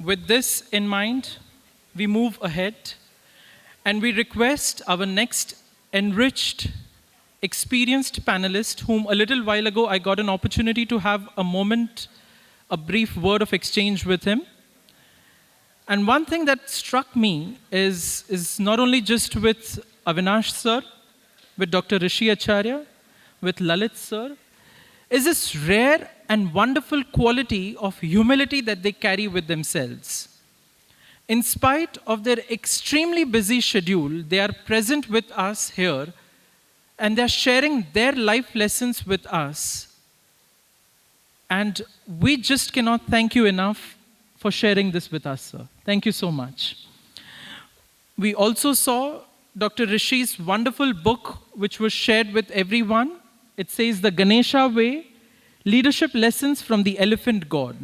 with this in mind, we move ahead and we request our next enriched, experienced panelist, whom a little while ago I got an opportunity to have a brief word of exchange with him. And one thing that struck me is not only just with Avinash sir, with Dr. Rishi Acharya, with Lalit sir, is this rare and wonderful quality of humility that they carry with themselves. In spite of their extremely busy schedule, they are present with us here and they're sharing their life lessons with us. And we just cannot thank you enough for sharing this with us, sir. Thank you so much. We also saw Dr. Rishi's wonderful book, which was shared with everyone. It says The Ganesha Way, Leadership Lessons from the Elephant God.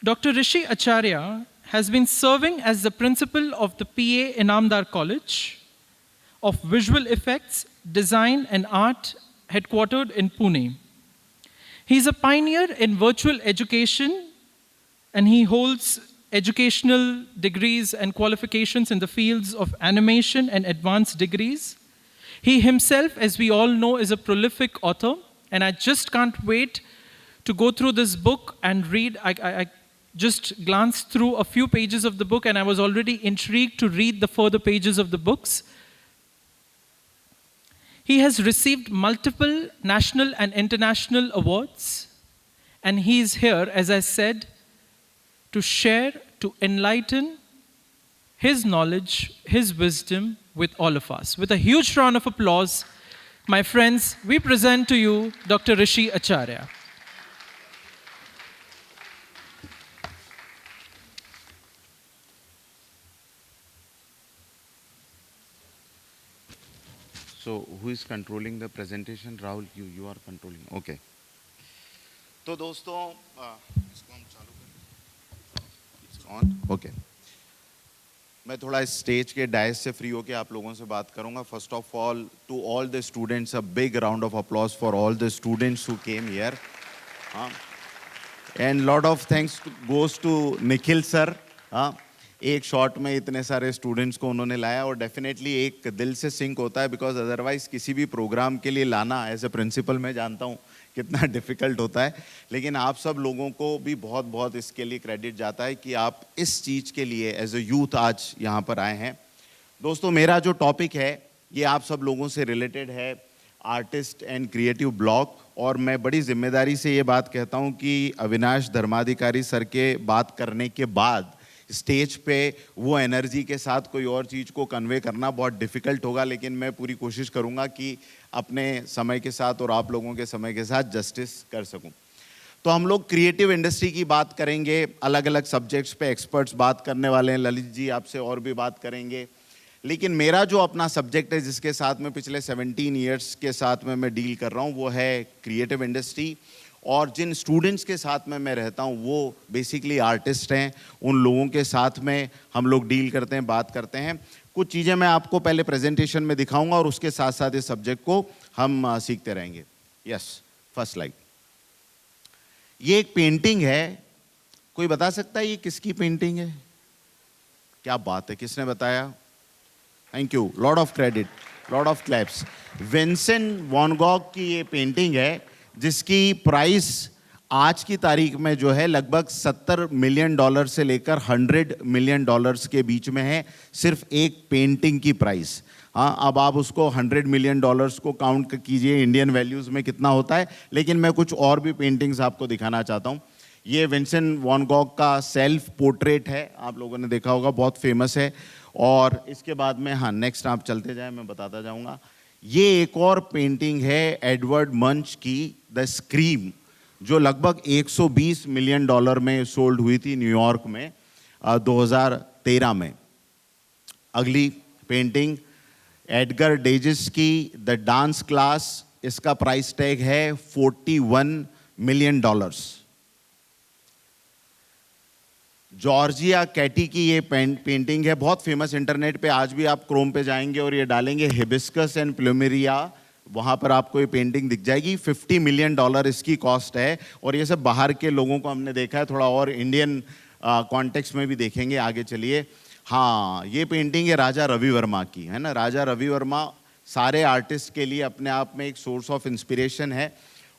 Dr. Rishi Acharya has been serving as the principal of the PA Inamdar College of Visual Effects, Design and Art, headquartered in Pune. He's a pioneer in virtual education, and he holds educational degrees and qualifications in the fields of animation and advanced degrees. He himself, as we all know, is a prolific author, and I just can't wait to go through this book and read. I just glanced through a few pages of the book, and I was already intrigued to read the further pages of the books. He has received multiple national and international awards, and he is here, as I said, to share, to enlighten his knowledge, his wisdom with all of us. With a huge round of applause, my friends, we present to you Dr. Rishi Acharya. So, who is controlling the presentation? Rahul, you are controlling. Okay. तो दोस्तों इसको हम चालू करें. It's on. Okay. मैं थोड़ा stage के DISE से फ्री होके आप लोगों से बात करूंगा. First of all, to all the students, a big round of applause for all the students who came here. And lot of thanks goes to Nikhil sir. एक शॉट में इतने सारे स्टूडेंट्स को उन्होंने लाया और डेफिनेटली एक दिल से सिंक होता है, बिकॉज अदरवाइज किसी भी प्रोग्राम के लिए लाना एज ए प्रिंसिपल मैं जानता हूँ कितना डिफ़िकल्ट होता है, लेकिन आप सब लोगों को भी बहुत बहुत इसके लिए क्रेडिट जाता है कि आप इस चीज़ के लिए एज ए यूथ आज यहाँ पर आए हैं. दोस्तों, मेरा जो टॉपिक है ये आप सब लोगों से रिलेटेड है, आर्टिस्ट एंड क्रिएटिव ब्लॉक. और मैं बड़ी जिम्मेदारी से ये बात कहता हूँ कि अविनाश धर्माधिकारी सर के बात करने के बाद स्टेज पे वो एनर्जी के साथ कोई और चीज़ को कन्वे करना बहुत डिफ़िकल्ट होगा, लेकिन मैं पूरी कोशिश करूँगा कि अपने समय के साथ और आप लोगों के समय के साथ जस्टिस कर सकूँ. तो हम लोग क्रिएटिव इंडस्ट्री की बात करेंगे, अलग अलग सब्जेक्ट्स पे एक्सपर्ट्स बात करने वाले हैं, ललित जी आपसे और भी बात करेंगे. लेकिन मेरा जो अपना सब्जेक्ट है जिसके साथ में पिछले 17 ईयर्स के साथ में मैं डील कर रहा हूँ वो है क्रिएटिव इंडस्ट्री. और जिन स्टूडेंट्स के साथ में मैं रहता हूँ वो बेसिकली आर्टिस्ट हैं, उन लोगों के साथ में हम लोग डील करते हैं, बात करते हैं. कुछ चीज़ें मैं आपको पहले प्रेजेंटेशन में दिखाऊंगा और उसके साथ साथ इस सब्जेक्ट को हम सीखते रहेंगे. Yes, first slide. ये एक पेंटिंग है. कोई बता सकता है ये किसकी पेंटिंग है? क्या बात है, किसने बताया? Thank you, lot of credit, lot of claps. Vincent van Gogh की ये पेंटिंग है जिसकी प्राइस आज की तारीख में जो है लगभग $70 मिलियन से लेकर $100 मिलियन के बीच में है, सिर्फ एक पेंटिंग की प्राइस. हाँ, अब आप उसको $100 मिलियन को काउंट कीजिए इंडियन वैल्यूज़ में कितना होता है, लेकिन मैं कुछ और भी पेंटिंग्स आपको दिखाना चाहता हूँ. ये विंसेंट वैन गॉग का सेल्फ पोर्ट्रेट है, आप लोगों ने देखा होगा, बहुत फेमस है. और इसके बाद में, हाँ नेक्स्ट आप चलते जाएं, मैं बताता जाऊँगा. ये एक और पेंटिंग है एडवर्ड मंच की, द स्क्रीम, जो लगभग $120 मिलियन में सोल्ड हुई थी न्यूयॉर्क में 2013 में. अगली पेंटिंग एडगर डेजिस की द डांस क्लास, इसका प्राइस टैग है $41 मिलियन. जॉर्जिया कैटी की ये पेंटिंग है, बहुत फेमस. इंटरनेट पे आज भी आप क्रोम पे जाएंगे और ये डालेंगे हिबिस्कस एंड प्लूमेरिया वहाँ पर आपको ये पेंटिंग दिख जाएगी। $50 मिलियन इसकी कॉस्ट है, और ये सब बाहर के लोगों को हमने देखा है, थोड़ा और इंडियन कॉन्टेक्स्ट में भी देखेंगे आगे चलिए। हाँ, ये पेंटिंग है राजा रवि वर्मा की, है ना। राजा रवि वर्मा सारे आर्टिस्ट के लिए अपने आप में एक सोर्स ऑफ इंस्पिरेशन है,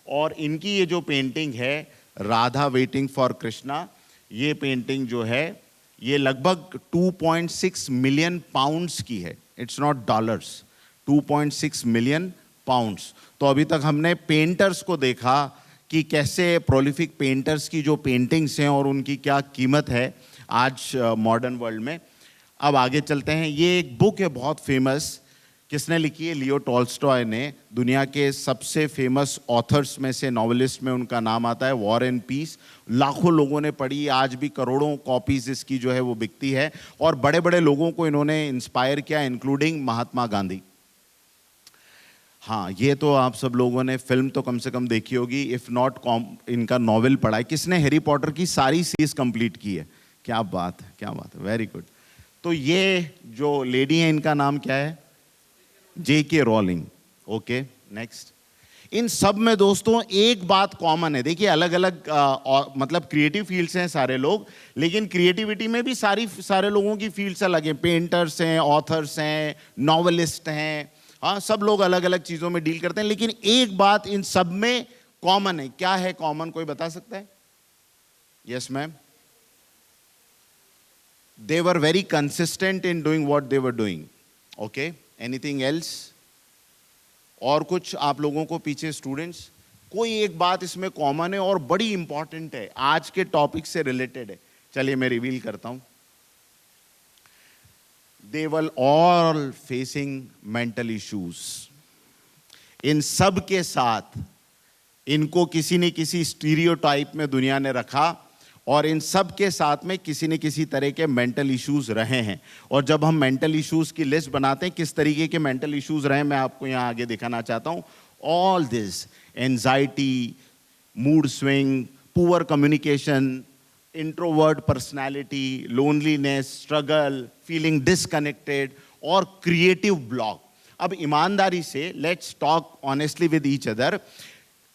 और इनकी ये जो पेंटिंग है राधा वेटिंग फॉर कृष्णा, ये पेंटिंग जो है ये लगभग 2.6 मिलियन पाउंड्स की है। It's not dollars, 2.6 million pounds. तो अभी तक हमने पेंटर्स को देखा कि कैसे प्रोलिफिक पेंटर्स की जो पेंटिंग्स हैं और उनकी क्या कीमत है आज मॉडर्न वर्ल्ड में। अब आगे चलते हैं। ये एक बुक है बहुत फेमस, किसने लिखी है? लियो टॉल्स्टॉय ने। दुनिया के सबसे फेमस ऑथर्स में से, नॉवेलिस्ट में उनका नाम आता है, वॉर एंड पीस। लाखों लोगों ने पढ़ी, आज भी करोड़ों कॉपीज इसकी जो है वो बिकती है, और बड़े बड़े लोगों को इन्होंने इंस्पायर किया, इंक्लूडिंग महात्मा गांधी। हाँ, ये तो आप सब लोगों ने फिल्म तो कम से कम देखी होगी, इफ़ नॉट इनका नॉवेल पढ़ा है। किसने हैरी पॉटर की सारी सीरीज कंप्लीट की है? क्या बात है, क्या बात है, वेरी गुड। तो ये जो लेडी है इनका नाम क्या है? J.K. रॉलिंग। Okay, next. इन सब में दोस्तों एक बात कॉमन है। देखिए अलग अलग मतलब क्रिएटिव फील्ड्स हैं सारे लोग, लेकिन क्रिएटिविटी में भी सारे लोगों की फील्ड्स अलग हैं। पेंटर्स हैं, ऑथर्स हैं, नॉवेलिस्ट हैं, हाँ, सब लोग अलग अलग चीज़ों में डील करते हैं, लेकिन एक बात इन सब में कॉमन है। क्या है कॉमन, कोई बता सकता है? Yes ma'am. They were very consistent in doing what they were doing. Okay, anything else? और कुछ आप लोगों को पीछे स्टूडेंट्स, कोई एक बात इसमें कॉमन है और बड़ी इंपॉर्टेंट है, आज के टॉपिक से रिलेटेड है। चलिए मैं रिवील करता हूं। They were all facing mental issues. इन सब के साथ इनको किसी न किसी स्टीरियोटाइप में दुनिया ने रखा, और इन सब के साथ में किसी न किसी तरह के मेंटल इश्यूज रहे हैं। और जब हम मेंटल इश्यूज की लिस्ट बनाते हैं, किस तरीके के मेंटल इश्यूज रहे, मैं आपको यहाँ आगे दिखाना चाहता हूँ। All this anxiety, mood swing, poor communication, introvert personality, loneliness, struggle, feeling disconnected और क्रिएटिव ब्लॉक। अब ईमानदारी से let's talk honestly with each other.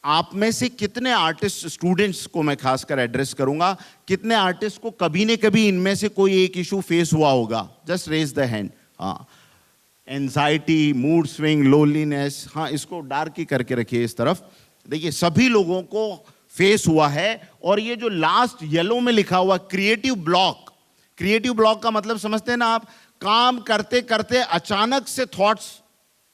आप में से कितने आर्टिस्ट, स्टूडेंट्स को मैं खासकर एड्रेस करूंगा, कितने आर्टिस्ट को कभी न कभी इनमें से कोई एक इशू फेस हुआ होगा? Just raise the hand. हाँ, एंजाइटी, मूड स्विंग, लोनलीनेस, हाँ, इसको डार्क ही करके रखिए इस तरफ। देखिए सभी लोगों को फेस हुआ है। और ये जो लास्ट येलो में लिखा हुआ क्रिएटिव ब्लॉक, क्रिएटिव ब्लॉक का मतलब समझते हैं ना आप? काम करते करते अचानक से थॉट्स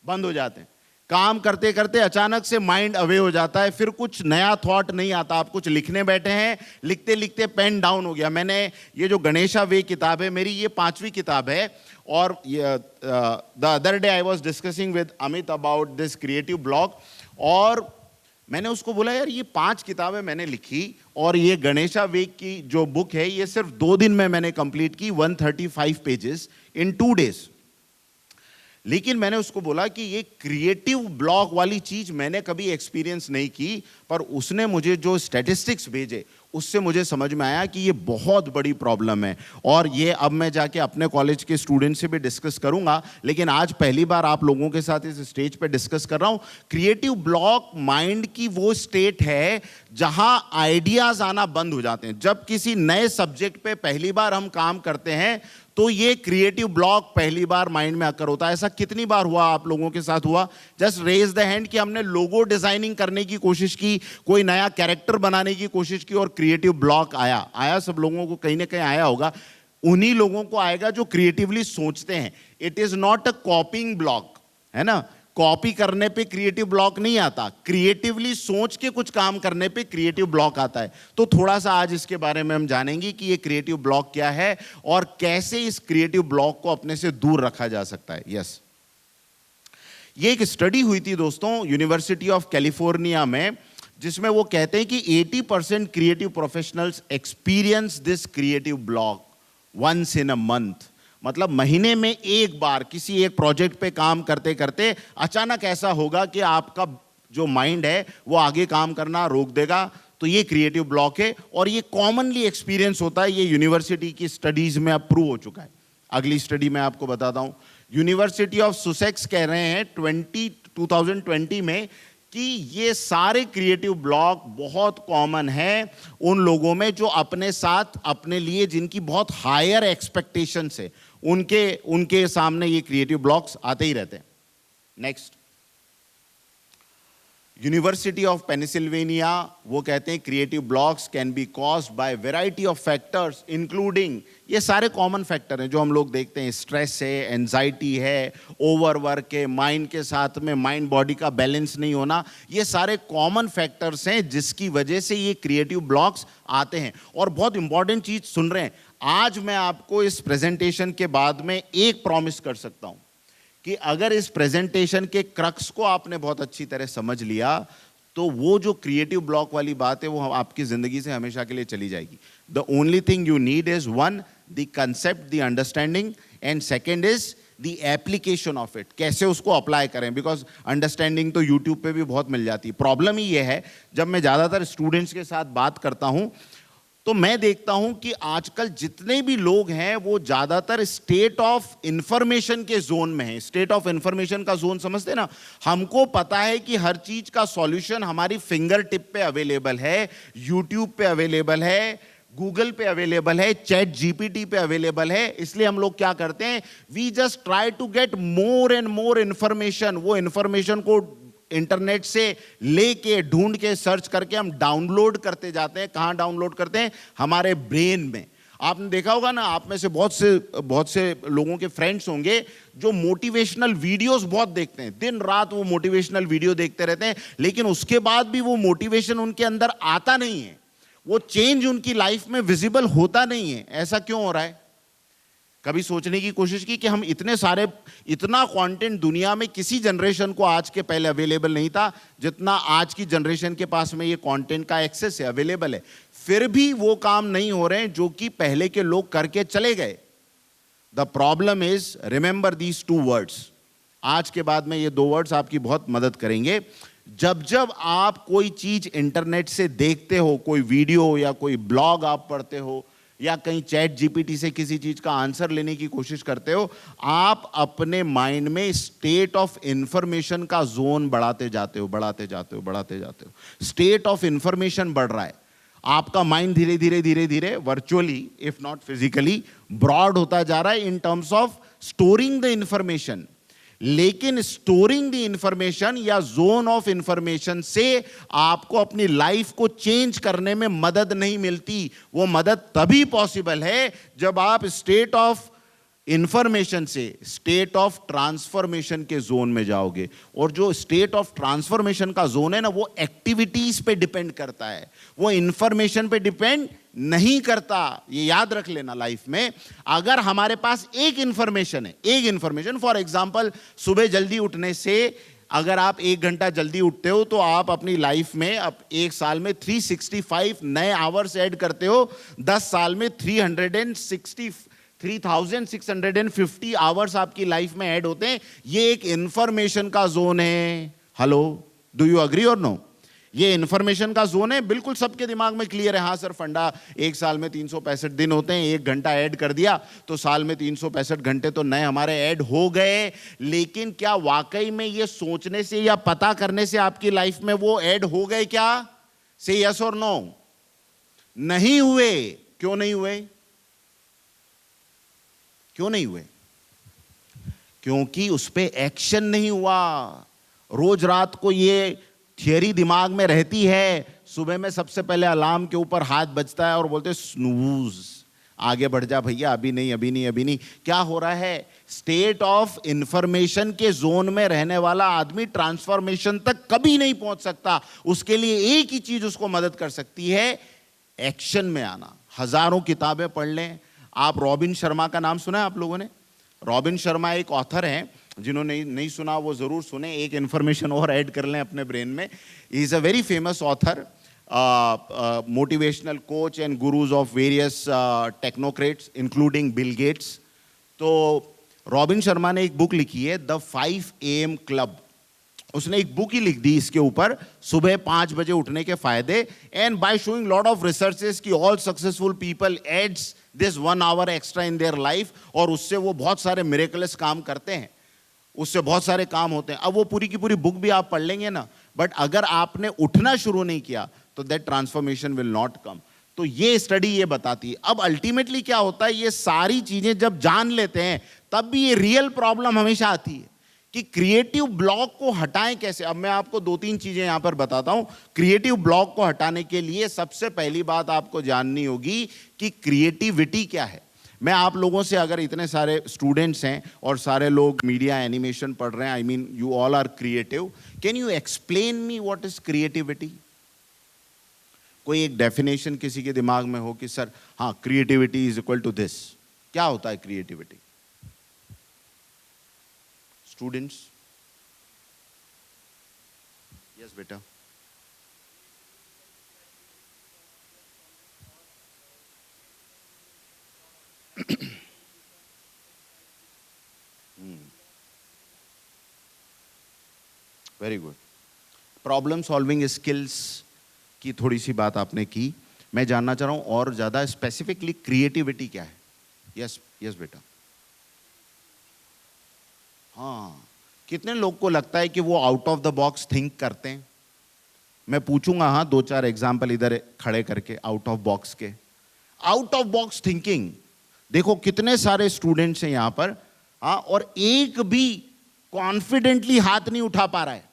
बंद हो जाते हैं, काम करते करते अचानक से माइंड अवे हो जाता है, फिर कुछ नया थॉट नहीं आता। आप कुछ लिखने बैठे हैं, लिखते लिखते पेन डाउन हो गया। मैंने ये जो गणेशा वे किताब है मेरी, ये 5वीं किताब है, और the other day I was discussing with Amit about this creative block, और मैंने उसको बोला यार ये 5 किताबें मैंने लिखी, और ये गणेशा वे की जो बुक है ये सिर्फ 2 दिन में मैंने कंप्लीट की, 135 पेजेस इन 2 डेज। लेकिन मैंने उसको बोला कि ये क्रिएटिव ब्लॉक वाली चीज मैंने कभी एक्सपीरियंस नहीं की, पर उसने मुझे जो स्टैटिस्टिक्स भेजे उससे मुझे समझ में आया कि ये बहुत बड़ी प्रॉब्लम है। और ये अब मैं जाके अपने कॉलेज के स्टूडेंट से भी डिस्कस करूंगा, लेकिन आज पहली बार आप लोगों के साथ इस स्टेज पे डिस्कस कर रहा हूं। क्रिएटिव ब्लॉक माइंड की वो स्टेट है जहां आइडियाज आना बंद हो जाते हैं। जब किसी नए सब्जेक्ट पे पहली बार हम काम करते हैं तो ये क्रिएटिव ब्लॉक पहली बार माइंड में आकर होता है। ऐसा कितनी बार हुआ आप लोगों के साथ? हुआ? जस्ट रेज द हैंड कि हमने लोगो डिजाइनिंग करने की कोशिश की, कोई नया कैरेक्टर बनाने की कोशिश की और क्रिएटिव ब्लॉक आया। सब लोगों को कहीं ना कहीं आया होगा। उन्हीं लोगों को आएगा जो क्रिएटिवली सोचते हैं। It is not a कॉपिंग block, है ना। कॉपी करने पे क्रिएटिव ब्लॉक नहीं आता, क्रिएटिवली सोच के कुछ काम करने पे क्रिएटिव ब्लॉक आता है। तो थोड़ा सा आज इसके बारे में हम जानेंगे कि ये क्रिएटिव ब्लॉक क्या है और कैसे इस क्रिएटिव ब्लॉक को अपने से दूर रखा जा सकता है। यस, ये एक स्टडी हुई थी दोस्तों यूनिवर्सिटी ऑफ कैलिफोर्निया में, जिसमें वो कहते हैं कि 80% creative professionals experience this creative block once in a month. मतलब महीने में एक बार किसी एक प्रोजेक्ट पे काम करते करते अचानक ऐसा होगा कि आपका जो माइंड है वो आगे काम करना रोक देगा। तो ये क्रिएटिव ब्लॉक है और ये कॉमनली एक्सपीरियंस होता है। ये यूनिवर्सिटी की स्टडीज में अब प्रूव हो चुका है। अगली स्टडी मैं आपको बताता हूं। यूनिवर्सिटी ऑफ सुसेक्स कह रहे हैं 2020 में कि ये सारे क्रिएटिव ब्लॉक बहुत कॉमन है उन लोगों में जो अपने साथ अपने लिए जिनकी बहुत हायर एक्सपेक्टेशंस है, उनके सामने ये क्रिएटिव ब्लॉक्स आते ही रहते हैं। नेक्स्ट, यूनिवर्सिटी ऑफ पेनिसिल्वेनिया वो कहते हैं creative blocks can be caused by variety of factors including, ये सारे कॉमन फैक्टर हैं जो हम लोग देखते हैं, स्ट्रेस है, एंजाइटी है, ओवरवर्क है, माइंड के साथ में माइंड बॉडी का बैलेंस नहीं होना, ये सारे कॉमन फैक्टर्स हैं जिसकी वजह से ये क्रिएटिव ब्लॉक्स आते हैं। और बहुत इंपॉर्टेंट चीज सुन रहे हैं, आज मैं आपको इस प्रेजेंटेशन के बाद में एक प्रॉमिस कर सकता हूं कि अगर इस प्रेजेंटेशन के क्रक्स को आपने बहुत अच्छी तरह समझ लिया तो वो जो क्रिएटिव ब्लॉक वाली बात है वो आपकी जिंदगी से हमेशा के लिए चली जाएगी। The only thing you need is one, the concept, the understanding, and second is the application of it, कैसे उसको अप्लाई करें, बिकॉज अंडरस्टैंडिंग तो यूट्यूब पे भी बहुत मिल जाती है। प्रॉब्लम ही ये है, जब मैं ज़्यादातर स्टूडेंट्स के साथ बात करता हूँ तो मैं देखता हूं कि आजकल जितने भी लोग हैं वो ज्यादातर स्टेट ऑफ इंफॉर्मेशन के जोन में हैं। स्टेट ऑफ इंफॉर्मेशन का जोन समझते ना, हमको पता है कि हर चीज का सॉल्यूशन हमारी फिंगर टिप पे अवेलेबल है, यूट्यूब पे अवेलेबल है, गूगल पे अवेलेबल है, चैट जीपीटी पे अवेलेबल है। इसलिए हम लोग क्या करते हैं, we just try to get more and more information. वो इंफॉर्मेशन को इंटरनेट से लेके ढूंढ के सर्च करके हम डाउनलोड करते जाते हैं। कहां डाउनलोड करते हैं? हमारे ब्रेन में। आपने देखा होगा ना, आप में से बहुत से लोगों के फ्रेंड्स होंगे जो मोटिवेशनल वीडियोस बहुत देखते हैं, दिन रात वो मोटिवेशनल वीडियो देखते रहते हैं, लेकिन उसके बाद भी वो मोटिवेशन उनके अंदर आता नहीं है, वो चेंज उनकी लाइफ में विजिबल होता नहीं है। ऐसा क्यों हो रहा है? कभी सोचने की कोशिश की कि हम इतना कंटेंट दुनिया में किसी जनरेशन को आज के पहले अवेलेबल नहीं था जितना आज की जनरेशन के पास में ये कंटेंट का एक्सेस है, अवेलेबल है, फिर भी वो काम नहीं हो रहे हैं जो कि पहले के लोग करके चले गए। The problem is, remember these two words. आज के बाद में ये दो वर्ड्स आपकी बहुत मदद करेंगे। जब आप कोई चीज इंटरनेट से देखते हो, कोई वीडियो या कोई ब्लॉग आप पढ़ते हो या कहीं चैट जीपीटी से किसी चीज का आंसर लेने की कोशिश करते हो, आप अपने माइंड में स्टेट ऑफ इंफॉर्मेशन का जोन बढ़ाते जाते हो। स्टेट ऑफ इंफॉर्मेशन बढ़ रहा है, आपका माइंड धीरे धीरे virtually if not physically broad होता जा रहा है in terms of storing the information. लेकिन स्टोरिंग द इंफॉर्मेशन या जोन ऑफ इंफॉर्मेशन से आपको अपनी लाइफ को चेंज करने में मदद नहीं मिलती। वो मदद तभी पॉसिबल है जब आप स्टेट ऑफ इंफॉर्मेशन से स्टेट ऑफ ट्रांसफॉर्मेशन के जोन में जाओगे। और जो स्टेट ऑफ ट्रांसफॉर्मेशन का जोन है ना, वो एक्टिविटीज पे डिपेंड करता है, वो इंफॉर्मेशन पे डिपेंड नहीं करता। ये याद रख लेना लाइफ में। अगर हमारे पास एक इंफॉर्मेशन फॉर एग्जांपल, सुबह जल्दी उठने से अगर आप 1 घंटा जल्दी उठते हो तो आप अपनी लाइफ में अब 1 साल में 365 नए आवर्स ऐड करते हो, 10 साल में 3650 आवर्स आपकी लाइफ में ऐड होते हैं। ये एक इंफॉर्मेशन का जोन है। हेलो, डू यू अग्री और नो? ये इंफॉर्मेशन का जोन है, बिल्कुल सबके दिमाग में क्लियर है। हाँ सर, फंडा 1 साल में 365 दिन होते हैं, 1 घंटा ऐड कर दिया तो साल में 365 घंटे तो नए हमारे ऐड हो गए। लेकिन क्या वाकई में ये सोचने से या पता करने से आपकी लाइफ में वो ऐड हो गए क्या? से यस और नो? नहीं हुए। क्यों नहीं हुए? क्योंकि उस पे एक्शन नहीं हुआ। रोज रात को ये थियरी दिमाग में रहती है, सुबह में सबसे पहले अलार्म के ऊपर हाथ बजता है और बोलते स्नूज, आगे बढ़ जा भैया, अभी नहीं। क्या हो रहा है? स्टेट ऑफ इंफॉर्मेशन के जोन में रहने वाला आदमी ट्रांसफॉर्मेशन तक कभी नहीं पहुंच सकता। उसके लिए एक ही चीज उसको मदद कर सकती है, एक्शन में आना। हजारों किताबें पढ़ लें। आप रॉबिन शर्मा का नाम सुना है आप लोगों ने? रॉबिन शर्मा एक ऑथर हैं, जिन्होंने नहीं सुना वो जरूर सुने। एक इंफॉर्मेशन और ऐड कर लें अपने ब्रेन में। He is a very famous author, motivational coach and gurus of various technocrats including Bill Gates. तो रॉबिन शर्मा ने एक बुक लिखी है, द 5 AM क्लब। उसने एक बुक ही लिख दी इसके ऊपर, सुबह 5 बजे उठने के फायदे। And by showing lot of researches कि all successful people adds this 1 hour extra in their life, और उससे वो बहुत सारे मिरेकलस काम करते हैं। उससे बहुत सारे काम होते हैं। अब वो पूरी की पूरी बुक भी आप पढ़ लेंगे ना, बट अगर आपने उठना शुरू नहीं किया तो that transformation will not come. तो ये स्टडी ये बताती है। अब अल्टीमेटली क्या होता है, ये सारी चीजें जब जान लेते हैं तब भी ये रियल प्रॉब्लम हमेशा आती है कि क्रिएटिव ब्लॉक को हटाएं कैसे। अब मैं आपको 2-3 चीजें यहां पर बताता हूं। क्रिएटिव ब्लॉक को हटाने के लिए सबसे पहली बात आपको जाननी होगी कि क्रिएटिविटी क्या है। मैं आप लोगों से, अगर इतने सारे स्टूडेंट्स हैं और सारे लोग मीडिया एनिमेशन पढ़ रहे हैं, I mean you all are creative, can you explain me what is creativity? कोई एक डेफिनेशन किसी के दिमाग में हो कि सर हाँ, creativity is equal to this. क्या होता है क्रिएटिविटी? स्टूडेंट्स, यस बेटा। Very good. Problem solving skills की थोड़ी सी बात आपने की। मैं जानना चाह रहा हूं और ज्यादा स्पेसिफिकली क्रिएटिविटी क्या है? यस यस बेटा। हाँ, कितने लोग को लगता है कि वो out of the box think करते हैं? मैं पूछूंगा हाँ 2-4 एग्जाम्पल इधर खड़े करके आउट ऑफ बॉक्स के। आउट ऑफ बॉक्स थिंकिंग देखो कितने सारे स्टूडेंट्स हैं यहां पर, हाँ, और एक भी कॉन्फिडेंटली हाथ नहीं उठा पा रहा है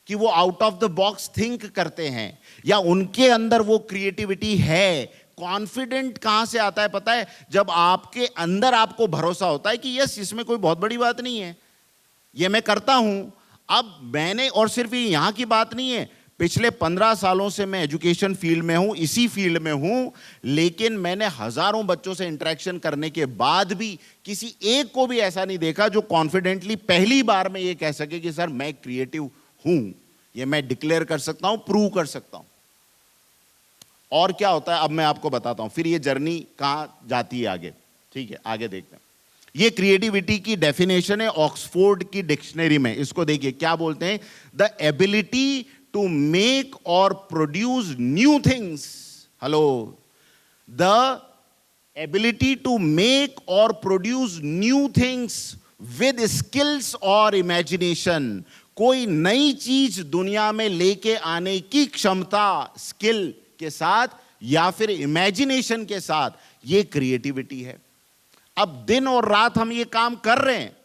कि वो out of the box think करते हैं या उनके अंदर वो क्रिएटिविटी है। कॉन्फिडेंट कहां से आता है पता है? जब आपके अंदर आपको भरोसा होता है कि यस, इसमें कोई बहुत बड़ी बात नहीं है, ये मैं करता हूं। अब मैंने, और सिर्फ ये यहां की बात नहीं है, पिछले 15 सालों से मैं एजुकेशन फील्ड में हूं, इसी फील्ड में हूं, लेकिन मैंने हजारों बच्चों से इंटरेक्शन करने के बाद भी किसी एक को भी ऐसा नहीं देखा जो कॉन्फिडेंटली पहली बार में ये कह सके कि सर मैं क्रिएटिव हूं, ये मैं डिक्लेयर कर सकता हूं, प्रूव कर सकता हूं। और क्या होता है अब मैं आपको बताता हूं, फिर ये जर्नी कहां जाती है आगे। ठीक है, आगे देखते हैं। ये क्रिएटिविटी की डेफिनेशन है ऑक्सफोर्ड की डिक्शनरी में। इसको देखिए क्या बोलते हैं, द एबिलिटी टू मेक और produce new things. Hello, the ability to make और produce new things with skills और इमेजिनेशन। कोई नई चीज दुनिया में लेके आने की क्षमता, स्किल के साथ या फिर इमेजिनेशन के साथ, ये क्रिएटिविटी है। अब दिन और रात हम ये काम कर रहे हैं।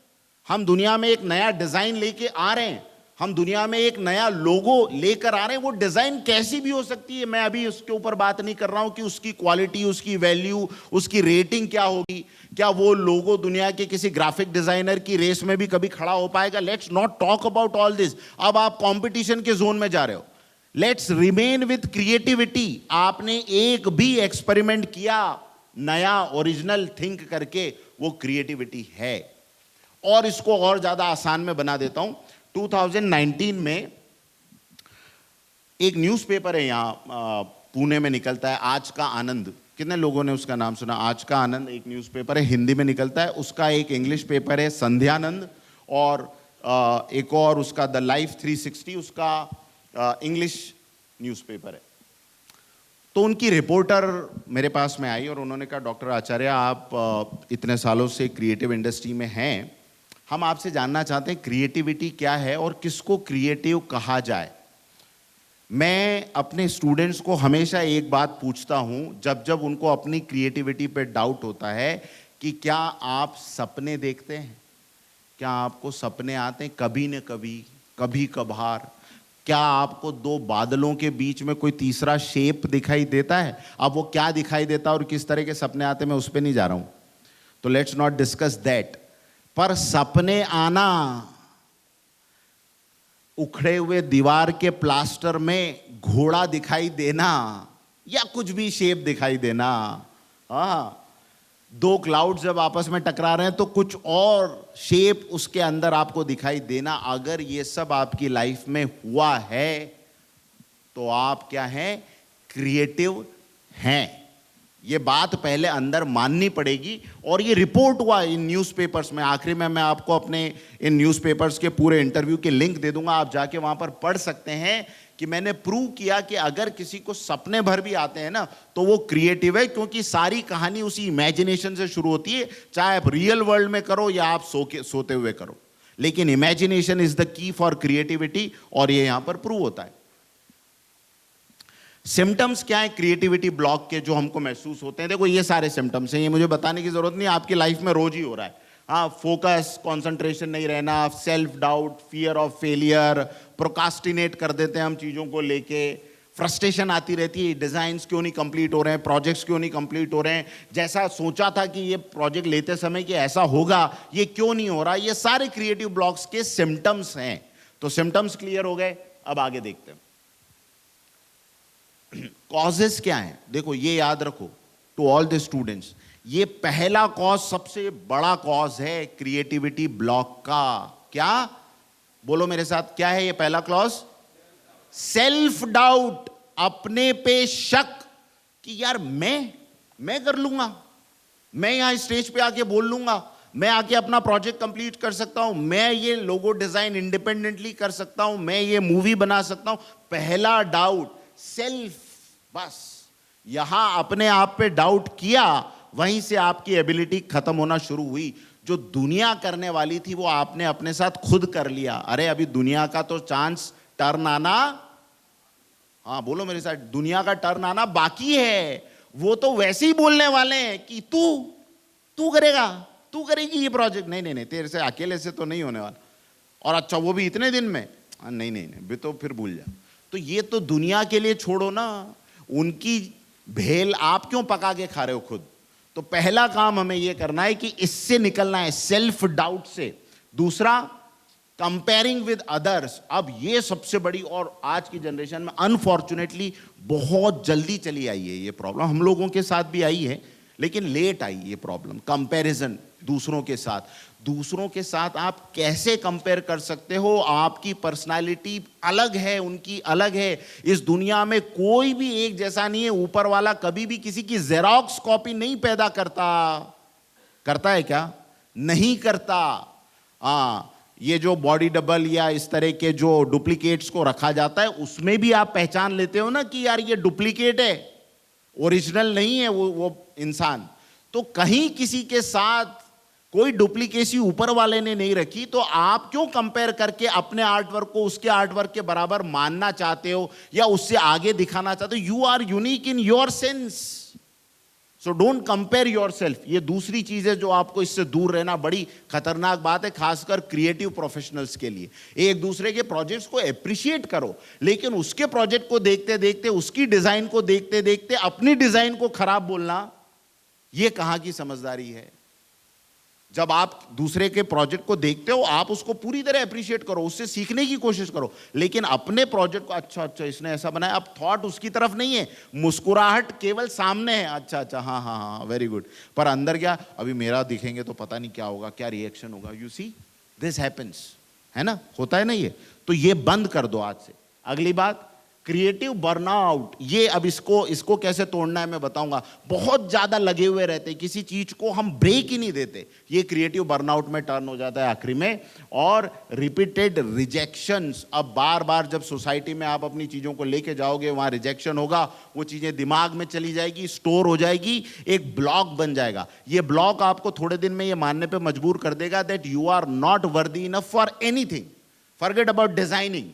हम दुनिया में एक नया डिजाइन लेके आ रहे हैं, हम दुनिया में एक नया लोगो लेकर आ रहे हैं। वो डिजाइन कैसी भी हो सकती है, मैं अभी उसके ऊपर बात नहीं कर रहा हूं कि उसकी क्वालिटी, उसकी वैल्यू, उसकी रेटिंग क्या होगी, क्या वो लोगो दुनिया के किसी ग्राफिक डिजाइनर की रेस में भी कभी खड़ा हो पाएगा। Let's not talk about all this. अब आप कंपटीशन के जोन में जा रहे हो। Let's remain with creativity. आपने एक भी एक्सपेरिमेंट किया नया ओरिजिनल थिंक करके, वो क्रिएटिविटी है। और इसको और ज्यादा आसान में बना देता हूं। 2019 में एक न्यूज़पेपर है यहां पुणे में, निकलता है आज का आनंद। कितने लोगों ने उसका नाम सुना? आज का आनंद एक न्यूज़पेपर है, हिंदी में निकलता है। उसका एक इंग्लिश पेपर है संध्यानंद, और एक और उसका द लाइफ 360, उसका इंग्लिश न्यूज़पेपर है। तो उनकी रिपोर्टर मेरे पास में आई और उन्होंने कहा, डॉक्टर आचार्य आप इतने सालों से क्रिएटिव इंडस्ट्री में हैं, हम आपसे जानना चाहते हैं क्रिएटिविटी क्या है और किसको क्रिएटिव कहा जाए। मैं अपने स्टूडेंट्स को हमेशा एक बात पूछता हूं जब जब उनको अपनी क्रिएटिविटी पे डाउट होता है कि क्या आप सपने देखते हैं? क्या आपको सपने आते हैं कभी न कभी, कभी कभार? क्या आपको दो बादलों के बीच में कोई तीसरा शेप दिखाई देता है? अब वो क्या दिखाई देता है और किस तरह के सपने आते हैं मैं उस पर नहीं जा रहा हूं, तो लेट्स नॉट डिस्कस दैट। पर सपने आना, उखड़े हुए दीवार के प्लास्टर में घोड़ा दिखाई देना या कुछ भी शेप दिखाई देना, हाँ, दो क्लाउड जब आपस में टकरा रहे हैं तो कुछ और शेप उसके अंदर आपको दिखाई देना, अगर ये सब आपकी लाइफ में हुआ है तो आप क्या हैं? क्रिएटिव हैं। ये बात पहले अंदर माननी पड़ेगी। और ये रिपोर्ट हुआ इन न्यूज़पेपर्स में। आखिरी में मैं आपको अपने इन न्यूज़पेपर्स के पूरे इंटरव्यू के लिंक दे दूंगा, आप जाके वहां पर पढ़ सकते हैं कि मैंने प्रूव किया कि अगर किसी को सपने भर भी आते हैं ना तो वो क्रिएटिव है, क्योंकि सारी कहानी उसी इमेजिनेशन से शुरू होती है, चाहे आप रियल वर्ल्ड में करो या आप सोते हुए करो। लेकिन imagination is the key for creativity, और ये यहां पर प्रूव होता है। सिम्टम्स क्या है क्रिएटिविटी ब्लॉक के जो हमको महसूस होते हैं? देखो ये सारे सिम्टम्स हैं, ये मुझे बताने की जरूरत नहीं, आपकी लाइफ में रोज ही हो रहा है। हाँ, फोकस, कंसंट्रेशन नहीं रहना, self doubt, fear of failure, procrastinate कर देते हैं हम चीजों को लेके, फ्रस्ट्रेशन आती रहती है, डिजाइन्स क्यों नहीं कंप्लीट हो रहे हैं, प्रोजेक्ट्स क्यों नहीं कंप्लीट हो रहे हैं, जैसा सोचा था कि ये प्रोजेक्ट लेते समय कि ऐसा होगा, ये क्यों नहीं हो रहा। ये सारे क्रिएटिव ब्लॉक्स के सिम्टम्स हैं। तो सिम्टम्स क्लियर हो गए, अब आगे देखते हैं कॉजेस क्या है। देखो ये याद रखो टू ऑल द स्टूडेंट्स, ये पहला कॉज, सबसे बड़ा कॉज है क्रिएटिविटी ब्लॉक का। क्या? बोलो मेरे साथ, क्या है ये पहला क्लॉज? सेल्फ डाउट, अपने पे शक कि यार मैं कर लूंगा, मैं यहां स्टेज पे आके बोल लूंगा, मैं आके अपना प्रोजेक्ट कंप्लीट कर सकता हूं, मैं ये लोगो डिजाइन इंडिपेंडेंटली कर सकता हूं, मैं ये मूवी बना सकता हूं। पहला डाउट सेल्फ, बस यहां अपने आप पे डाउट किया, वहीं से आपकी एबिलिटी खत्म होना शुरू हुई। जो दुनिया करने वाली थी वो आपने अपने साथ खुद कर लिया। अरे अभी दुनिया का तो चांस टर्न आना, हाँ बोलो मेरे साथ, दुनिया का टर्न आना बाकी है। वो तो वैसे ही बोलने वाले हैं कि तू करेगा, तू करेगी ये प्रोजेक्ट, नहीं तेरे से अकेले से तो नहीं होने वाला, और अच्छा वो भी इतने दिन में, नहीं भी तो फिर भूल जा। तो ये तो दुनिया के लिए छोड़ो ना, उनकी भेल आप क्यों पका के खा रहे हो खुद। तो पहला काम हमें यह करना है कि इससे निकलना है, सेल्फ डाउट से। दूसरा, कंपेयरिंग विद अदर्स। अब ये सबसे बड़ी, और आज की जनरेशन में अनफॉर्चुनेटली बहुत जल्दी चली आई है ये प्रॉब्लम, हम लोगों के साथ भी आई है लेकिन लेट आई ये प्रॉब्लम। कंपैरिजन दूसरों के साथ। दूसरों के साथ आप कैसे कंपेयर कर सकते हो? आपकी पर्सनालिटी अलग है, उनकी अलग है। इस दुनिया में कोई भी एक जैसा नहीं है। ऊपर वाला कभी भी किसी की जेरॉक्स कॉपी नहीं पैदा करता। करता है क्या? नहीं करता। हाँ, ये जो बॉडी डबल या इस तरह के जो डुप्लीकेट्स को रखा जाता है, उसमें भी आप पहचान लेते हो ना कि यार ये डुप्लीकेट है, ओरिजिनल नहीं है वो इंसान। तो कहीं किसी के साथ कोई डुप्लीकेसी ऊपर वाले ने नहीं रखी, तो आप क्यों कंपेयर करके अपने आर्टवर्क को उसके आर्टवर्क के बराबर मानना चाहते हो या उससे आगे दिखाना चाहते हो? You are unique in your sense, so don't compare yourself. ये दूसरी चीज है जो आपको इससे दूर रहना बड़ी खतरनाक बात है, खासकर क्रिएटिव प्रोफेशनल्स के लिए। एक दूसरे के प्रोजेक्ट्स को एप्रिशिएट करो, लेकिन उसके प्रोजेक्ट को देखते देखते, उसकी डिजाइन को देखते देखते अपनी डिजाइन को खराब बोलना, यह कहां की समझदारी है? जब आप दूसरे के प्रोजेक्ट को देखते हो, आप उसको पूरी तरह अप्रिशिएट करो, उससे सीखने की कोशिश करो, लेकिन अपने प्रोजेक्ट को अच्छा इसने ऐसा बनाया, अब थॉट उसकी तरफ नहीं है, मुस्कुराहट केवल सामने है, अच्छा हाँ वेरी गुड, पर अंदर क्या, अभी मेरा दिखेंगे तो पता नहीं क्या होगा, क्या रिएक्शन होगा। यू सी दिस हैपेंस, है ना, होता है ना ये। तो ये बंद कर दो आज से। अगली बात, क्रिएटिव बर्नआउट। ये अब इसको कैसे तोड़ना है मैं बताऊंगा। बहुत ज्यादा लगे हुए रहते, किसी चीज को हम ब्रेक ही नहीं देते, ये क्रिएटिव बर्नआउट में टर्न हो जाता है आखिरी में। और रिपीटेड रिजेक्शंस। अब बार बार जब सोसाइटी में आप अपनी चीजों को लेके जाओगे, वहां रिजेक्शन होगा, वो चीजें दिमाग में चली जाएगी, स्टोर हो जाएगी, एक ब्लॉक बन जाएगा। ये ब्लॉक आपको थोड़े दिन में ये मानने पे मजबूर कर देगा that you are not worthy enough for anything. Forget about designing.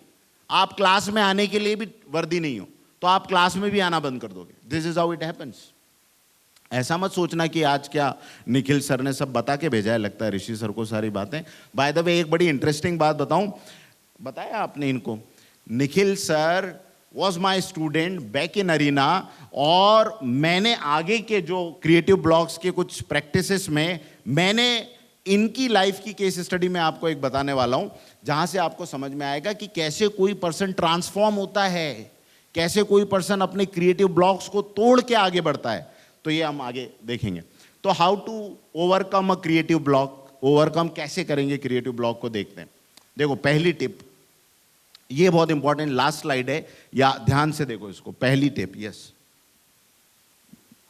आप क्लास में आने के लिए भी वर्दी नहीं हो, तो आप क्लास में भी आना बंद कर दोगे। This is how it happens. ऐसा मत सोचना कि आज क्या निखिल सर ने सब बता के भेजा है, लगता है ऋषि सर को सारी बातें। बाय द वे एक बड़ी इंटरेस्टिंग बात बताऊं, बताया आपने इनको, Nikhil sir was my student back in Arena, और मैंने आगे के जो क्रिएटिव ब्लॉक्स के कुछ प्रैक्टिसेस में मैंने इनकी लाइफ की केस स्टडी में आपको एक बताने वाला हूं, जहां से आपको समझ में आएगा कि कैसे कोई पर्सन ट्रांसफॉर्म होता है, कैसे कोई पर्सन अपने क्रिएटिव ब्लॉक्स को तोड़ के आगे बढ़ता है। तो ये हम आगे देखेंगे। तो how to overcome a creative block, overcome कैसे करेंगे क्रिएटिव ब्लॉक को देखते हैं। देखो पहली टिप, ये बहुत इंपॉर्टेंट, लास्ट स्लाइड है, या ध्यान से देखो इसको। पहली टिप, यस,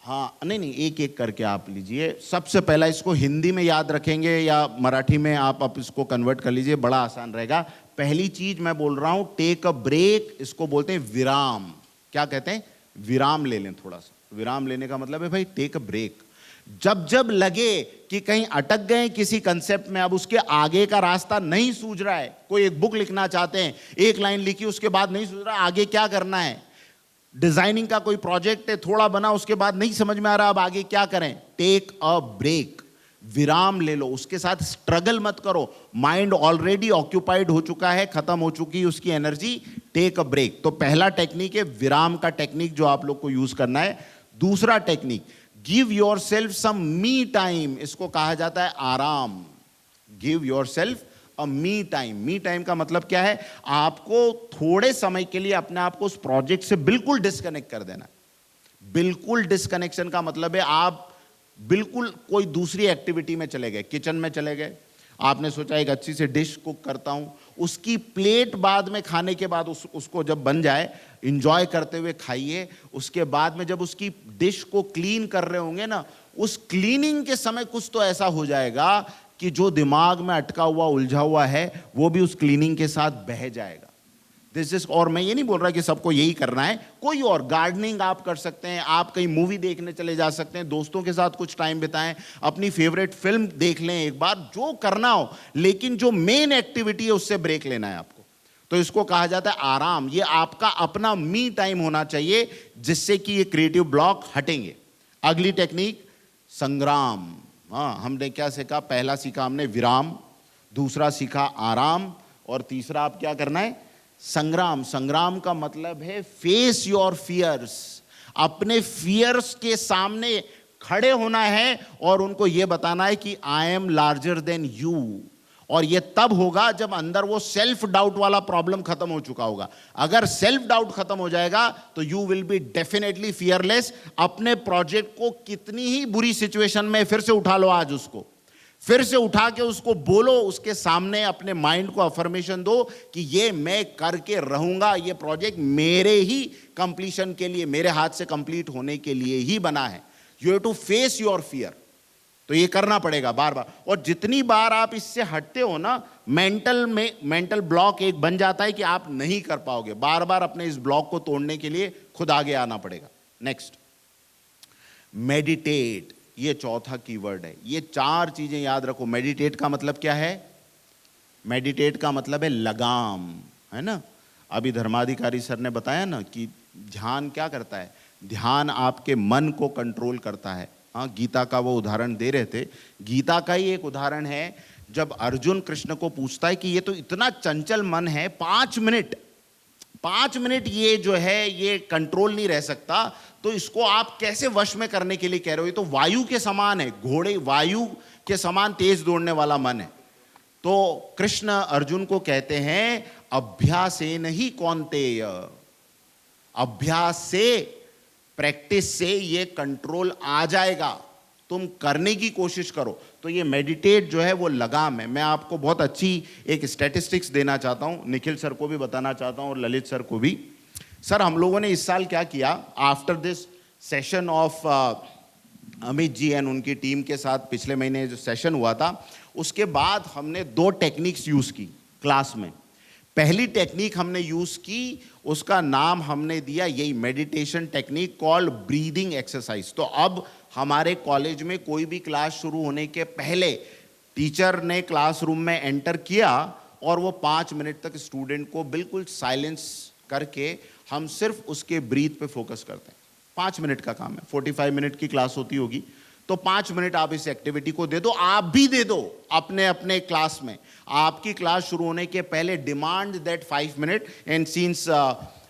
हाँ नहीं एक एक करके आप लीजिए। सबसे पहला इसको हिंदी में याद रखेंगे या मराठी में आप इसको कन्वर्ट कर लीजिए, बड़ा आसान रहेगा। पहली चीज मैं बोल रहा हूं, टेक अ ब्रेक। इसको बोलते हैं विराम। क्या कहते हैं? विराम ले लें थोड़ा सा। विराम लेने का मतलब है भाई टेक अ ब्रेक। जब जब लगे कि कहीं अटक गए किसी कंसेप्ट में, अब उसके आगे का रास्ता नहीं सूझ रहा है, कोई एक बुक लिखना चाहते हैं, एक लाइन लिखी उसके बाद नहीं सूझ रहा आगे क्या करना है, डिजाइनिंग का कोई प्रोजेक्ट है थोड़ा बना उसके बाद नहीं समझ में आ रहा अब आगे क्या करें, टेक अ ब्रेक, विराम ले लो, उसके साथ स्ट्रगल मत करो, माइंड ऑलरेडी ऑक्यूपाइड हो चुका है, खत्म हो चुकी है उसकी एनर्जी, टेक अ ब्रेक। तो पहला टेक्निक है विराम का टेक्निक जो आप लोग को यूज करना है। दूसरा technique, give yourself some me time, इसको कहा जाता है आराम। Give yourself a me time. Me time का मतलब क्या है, आपको थोड़े समय के लिए अपने आप को उस प्रोजेक्ट से बिल्कुल डिस्कनेक्ट कर देना। बिल्कुल डिस्कनेक्शन का मतलब है आप बिल्कुल कोई दूसरी एक्टिविटी में चले गए, किचन में चले गए, आपने सोचा एक अच्छी सी डिश कुक करता हूं, उसकी प्लेट बाद में खाने के बाद उसको जब बन जाए एंजॉय करते हुए खाइए। उसके बाद में जब उसकी डिश को क्लीन कर रहे होंगे ना, उस क्लीनिंग के समय कुछ तो ऐसा हो जाएगा कि जो दिमाग में अटका हुआ उलझा हुआ है वो भी उस क्लीनिंग के साथ बह जाएगा। दिस इज, और मैं ये नहीं बोल रहा कि सबको यही करना है, कोई और गार्डनिंग आप कर सकते हैं, आप कहीं मूवी देखने चले जा सकते हैं, दोस्तों के साथ कुछ टाइम बिताएं, अपनी फेवरेट फिल्म देख लें एक बार, जो करना हो, लेकिन जो मेन एक्टिविटी है उससे ब्रेक लेना है आपको। तो इसको कहा जाता है आराम। ये आपका अपना मी टाइम होना चाहिए जिससे कि ये क्रिएटिव ब्लॉक हटेंगे। अगली टेक्निक संग्राम। हाँ, हमने क्या सीखा, पहला सीखा हमने विराम, दूसरा सीखा आराम, और तीसरा आप क्या करना है, संग्राम। संग्राम का मतलब है फेस योर फियर्स, अपने फियर्स के सामने खड़े होना है और उनको यह बताना है कि I am larger than you. और यह तब होगा जब अंदर वो सेल्फ डाउट वाला प्रॉब्लम खत्म हो चुका होगा। अगर सेल्फ डाउट खत्म हो जाएगा तो you will be definitely fearless. अपने प्रोजेक्ट को कितनी ही बुरी सिचुएशन में फिर से उठा लो, आज उसको फिर से उठा के उसको बोलो, उसके सामने अपने माइंड को अफर्मेशन दो कि ये मैं करके रहूंगा, ये प्रोजेक्ट मेरे ही कंप्लीशन के लिए, मेरे हाथ से कंप्लीट होने के लिए ही बना है। You have to face your fear. तो ये करना पड़ेगा बार बार, और जितनी बार आप इससे हटते हो ना, मेंटल ब्लॉक एक बन जाता है कि आप नहीं कर पाओगे। बार बार अपने इस ब्लॉक को तोड़ने के लिए खुद आगे आना पड़ेगा। Next, meditate. ये चौथा कीवर्ड है। ये चार चीजें याद रखो। मेडिटेट का मतलब क्या है, मेडिटेट का मतलब है लगाम, है ना। अभी धर्माधिकारी सर ने बताया ना कि ध्यान क्या करता है, ध्यान आपके मन को कंट्रोल करता है। हाँ, गीता का वो उदाहरण दे रहे थे, गीता का ही एक उदाहरण है। जब अर्जुन कृष्ण को पूछता है कि ये तो इतना चंचल मन है, 5 मिनट ये जो है ये कंट्रोल नहीं रह सकता, तो इसको आप कैसे वश में करने के लिए कह रहे हो, ये तो वायु के समान है, घोड़े वायु के समान तेज दौड़ने वाला मन है। तो कृष्ण अर्जुन को कहते हैं अभ्यासेन ही कौन्तेय, अभ्यास से, प्रैक्टिस से ये कंट्रोल आ जाएगा, तुम करने की कोशिश करो। तो ये मेडिटेट जो है वो लगाम है। मैं आपको बहुत अच्छी एक स्टैटिस्टिक्स देना चाहता हूं, निखिल सर को भी बताना चाहता हूं और ललित सर को भी। सर, हम लोगों ने इस साल क्या किया, after this session of Amit ji and उनकी टीम के साथ पिछले महीने जो सेशन हुआ था, उसके बाद हमने 2 टेक्निक्स यूज की क्लास में। पहली टेक्निक हमने यूज की, उसका नाम हमने दिया यही meditation technique called breathing exercise. तो अब हमारे कॉलेज में कोई भी क्लास शुरू होने के पहले टीचर ने क्लासरूम में एंटर किया और वो 5 मिनट तक स्टूडेंट को बिल्कुल साइलेंस करके हम सिर्फ उसके ब्रीथ पे फोकस करते हैं। 5 मिनट का काम है, 45 मिनट की क्लास होती होगी, तो 5 मिनट आप इस एक्टिविटी को दे दो, आप भी दे दो अपने अपने क्लास में। आपकी क्लास शुरू होने के पहले demand that 5 minute, and since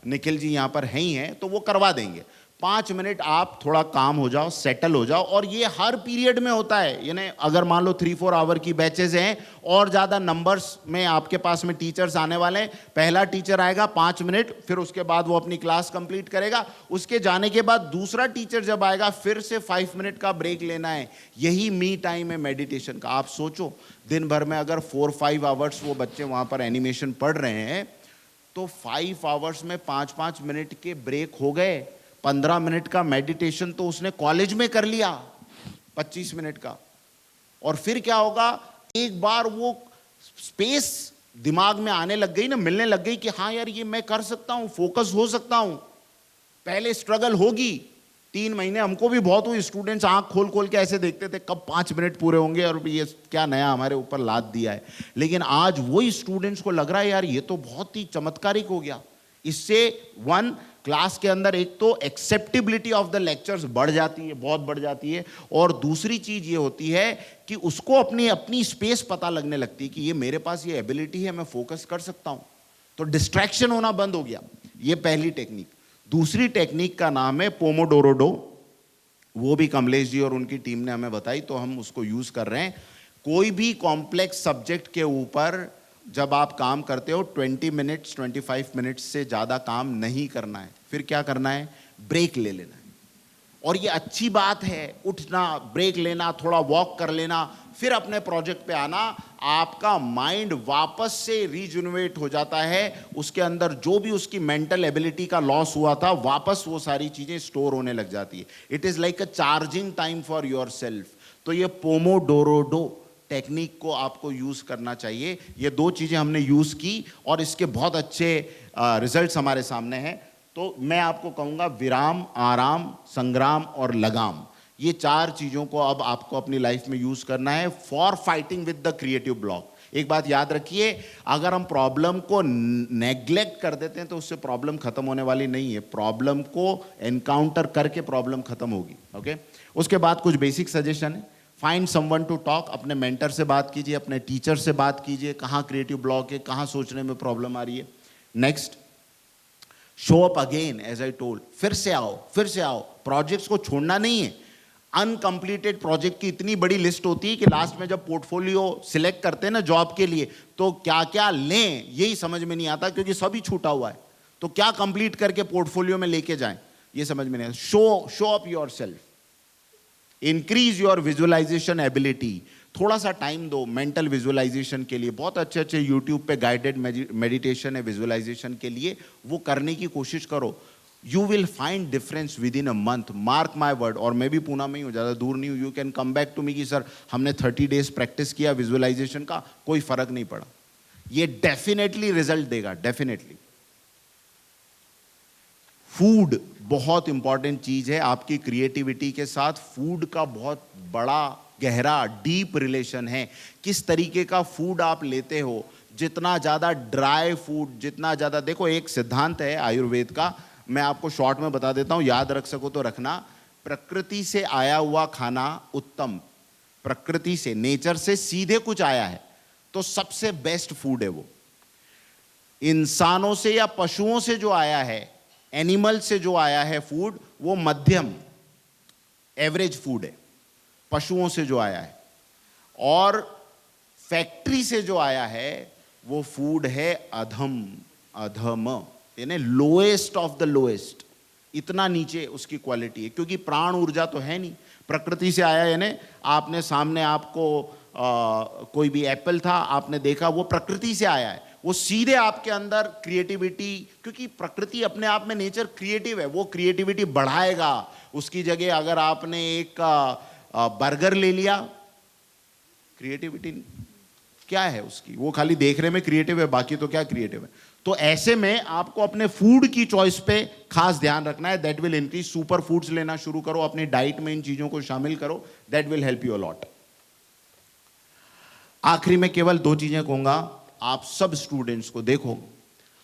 Nikhil ji यहाँ पर हैं ही हैं तो वो करवा देंगे। 5 मिनट आप थोड़ा काम हो जाओ, सेटल हो जाओ। और ये हर पीरियड में होता है, यानी अगर मान लो 3-4 आवर की बैचेस हैं और ज़्यादा नंबर्स में आपके पास में टीचर्स आने वाले हैं, पहला टीचर आएगा 5 मिनट, फिर उसके बाद वो अपनी क्लास कंप्लीट करेगा, उसके जाने के बाद दूसरा टीचर जब आएगा फिर से 5 मिनट का ब्रेक लेना है। यही मी टाइम है मेडिटेशन का। आप सोचो, दिन भर में अगर 4-5 आवर्स वो बच्चे वहाँ पर एनिमेशन पढ़ रहे हैं, तो 5 आवर्स में 5-5 मिनट के ब्रेक हो गए। 15 मिनट का मेडिटेशन तो उसने कॉलेज में कर लिया, 25 मिनट का। और फिर क्या होगा, एक बार वो स्पेस दिमाग में आने लग गई ना, मिलने लग गई कि हाँ यार ये मैं कर सकता हूं, फोकस हो सकता हूं। पहले स्ट्रगल होगी, 3 महीने हमको भी बहुत हुई, स्टूडेंट्स आंख खोल खोल के ऐसे देखते थे कब 5 मिनट पूरे होंगे और ये क्या नया हमारे ऊपर लाद दिया है। लेकिन आज वही स्टूडेंट्स को लग रहा है यार ये तो बहुत ही चमत्कारिक हो गया। इससे वन, क्लास के अंदर एक तो एक्सेप्टेबिलिटी ऑफ द लेक्चर्स बढ़ जाती है, बहुत बढ़ जाती है, और दूसरी चीज ये होती है कि उसको अपनी अपनी स्पेस पता लगने लगती है कि ये मेरे पास ये एबिलिटी है, मैं फोकस कर सकता हूं, तो डिस्ट्रैक्शन होना बंद हो गया। ये पहली टेक्निक। दूसरी टेक्निक का नाम है पोमोडोरोडो, वो भी कमलेश जी और उनकी टीम ने हमें बताई, तो हम उसको यूज कर रहे हैं। कोई भी कॉम्प्लेक्स सब्जेक्ट के ऊपर जब आप काम करते हो 20 मिनट्स 25 मिनट्स से ज़्यादा काम नहीं करना है। फिर क्या करना है, ब्रेक ले लेना है। और ये अच्छी बात है, उठना, ब्रेक लेना, थोड़ा वॉक कर लेना, फिर अपने प्रोजेक्ट पे आना, आपका माइंड वापस से रीजुनवेट हो जाता है। उसके अंदर जो भी उसकी मेंटल एबिलिटी का लॉस हुआ था, वापस वो सारी चीज़ें स्टोर होने लग जाती है। It is like a charging time for your self. तो ये पोमोडोरोडो टेक्निक को आपको यूज करना चाहिए। ये 2 चीजें हमने यूज की और इसके बहुत अच्छे रिजल्ट्स हमारे सामने हैं। तो मैं आपको कहूंगा विराम, आराम, संग्राम और लगाम, ये 4 चीजों को अब आपको अपनी लाइफ में यूज करना है for fighting with the creative block. एक बात याद रखिए, अगर हम प्रॉब्लम को नेग्लेक्ट कर देते हैं तो उससे प्रॉब्लम खत्म होने वाली नहीं है। प्रॉब्लम को एनकाउंटर करके प्रॉब्लम खत्म होगी। ओके, उसके बाद कुछ बेसिक सजेशन है। फाइंड समवन टू टॉक, अपने मेंटर से बात कीजिए, अपने टीचर से बात कीजिए, कहाँ क्रिएटिव ब्लॉक है, कहाँ सोचने में प्रॉब्लम आ रही है। Next, show up again, as I told, फिर से आओ, फिर से आओ। प्रोजेक्ट्स को छोड़ना नहीं है। अनकंप्लीटेड प्रोजेक्ट की इतनी बड़ी लिस्ट होती है कि लास्ट में जब पोर्टफोलियो सिलेक्ट करते हैं ना जॉब के लिए, तो क्या क्या लें यही समझ में नहीं आता, क्योंकि सभी छूटा हुआ है। तो क्या कंप्लीट करके पोर्टफोलियो में लेके जाएं, ये समझ में नहीं आता। Show up yourself, increase your visualization ability. थोड़ा सा टाइम दो मेंटल विजुअलाइजेशन के लिए। बहुत अच्छे अच्छे यूट्यूब पे गाइडेड मेडिटेशन है विजुअलाइजेशन के लिए, वो करने की कोशिश करो। You will find difference with in a month, mark my word. और मैं भी पूना में ही हूँ, ज़्यादा दूर नहीं हूँ। You can come back to me कि सर हमने 30 डेज प्रैक्टिस किया विजुअलाइजेशन का, कोई फर्क नहीं पड़ा। ये डेफिनेटली रिजल्ट देगा, डेफिनेटली। फूड बहुत इंपॉर्टेंट चीज है आपकी क्रिएटिविटी के साथ। फूड का बहुत बड़ा, गहरा, डीप रिलेशन है। किस तरीके का फूड आप लेते हो, जितना ज्यादा ड्राई फूड, जितना ज्यादा, देखो एक सिद्धांत है आयुर्वेद का, मैं आपको शॉर्ट में बता देता हूं, याद रख सको तो रखना। प्रकृति से आया हुआ खाना उत्तम, प्रकृति से, नेचर से सीधे कुछ आया है तो सबसे बेस्ट फूड है वो। इंसानों से या पशुओं से जो आया है, एनिमल से जो आया है फूड, वो मध्यम, एवरेज फूड है। पशुओं से जो आया है और फैक्ट्री से जो आया है वो फूड है अधम, अधम, यानी लोएस्ट ऑफ द लोएस्ट। इतना नीचे उसकी क्वालिटी है, क्योंकि प्राण ऊर्जा तो है नहीं। प्रकृति से आया यानी आपने सामने, आपको कोई भी एप्पल था, आपने देखा, वो प्रकृति से आया है, वो सीधे आपके अंदर क्रिएटिविटी, क्योंकि प्रकृति अपने आप में, नेचर क्रिएटिव है, वो क्रिएटिविटी बढ़ाएगा। उसकी जगह अगर आपने एक बर्गर ले लिया, क्रिएटिविटी क्या है उसकी, वो खाली देखने में क्रिएटिव है, बाकी तो क्या क्रिएटिव है। तो ऐसे में आपको अपने फूड की चॉइस पे खास ध्यान रखना है। That will increase. Super foods लेना शुरू करो, अपनी डाइट में इन चीजों को शामिल करो, that will help you a lot. आखिरी में केवल 2 चीजें कहूंगा आप सब स्टूडेंट्स को। देखो,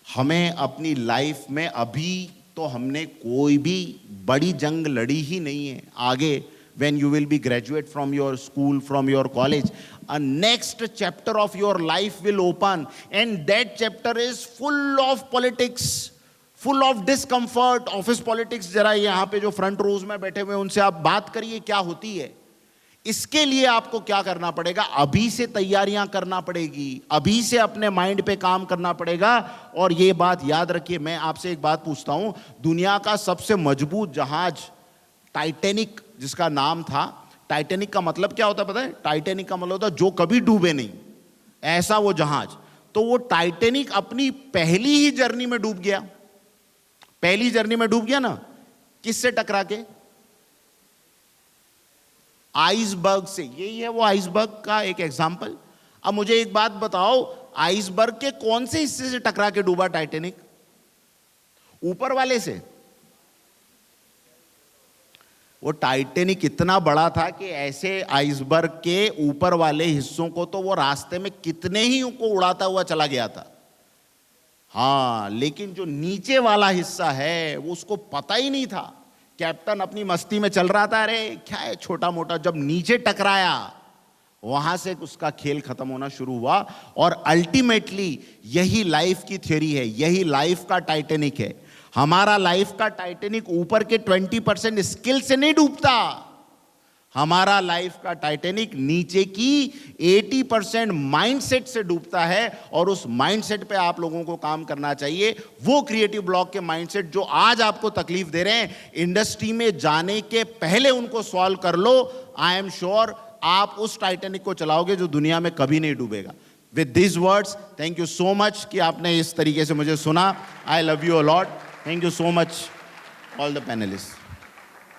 हमें अपनी लाइफ में अभी तो हमने कोई भी बड़ी जंग लड़ी ही नहीं है। आगे when you will be graduate from your school, from your college, a next chapter of your life will open, and that chapter is full of politics, full of discomfort, office politics। जरा यहाँ पे जो front रोज में बैठे हुए उनसे आप बात करिए क्या होती है। इसके लिए आपको क्या करना पड़ेगा, अभी से तैयारियां करना पड़ेगी, अभी से अपने माइंड पे काम करना पड़ेगा। और ये बात याद रखिए, मैं आपसे एक बात पूछता हूं, दुनिया का सबसे मजबूत जहाज टाइटैनिक, जिसका नाम था, टाइटैनिक का मतलब क्या होता है पता है? टाइटैनिक का मतलब होता है जो कभी डूबे नहीं, ऐसा वो जहाज। तो वो टाइटैनिक अपनी पहली ही जर्नी में डूब गया। पहली जर्नी में डूब गया ना, किससे टकरा के? आइसबर्ग से। यही है वो आइसबर्ग का एक एग्जांपल। अब मुझे एक बात बताओ, आइसबर्ग के कौन से हिस्से से टकरा के डूबा टाइटैनिक? ऊपर वाले से। वो टाइटेनिक इतना बड़ा था कि ऐसे आइसबर्ग के ऊपर वाले हिस्सों को तो वो रास्ते में कितने ही उनको उड़ाता हुआ चला गया था। हाँ, लेकिन जो नीचे वाला हिस्सा है वो उसको पता ही नहीं था। कैप्टन अपनी मस्ती में चल रहा था, अरे क्या है छोटा मोटा, जब नीचे टकराया वहां से उसका खेल खत्म होना शुरू हुआ। और अल्टीमेटली यही लाइफ की थ्योरी है, यही लाइफ का टाइटेनिक है। हमारा लाइफ का टाइटेनिक ऊपर के 20% स्किल से नहीं डूबता, हमारा लाइफ का टाइटेनिक नीचे की 80% माइंडसेट से डूबता है। और उस माइंडसेट पे आप लोगों को काम करना चाहिए। वो क्रिएटिव ब्लॉक के माइंडसेट जो आज आपको तकलीफ दे रहे हैं, इंडस्ट्री में जाने के पहले उनको सॉल्व कर लो। आई एम श्योर आप उस टाइटेनिक को चलाओगे जो दुनिया में कभी नहीं डूबेगा। With this words, thank you so much कि आपने इस तरीके से मुझे सुना। I love you a lot. Thank you so much all the panelist.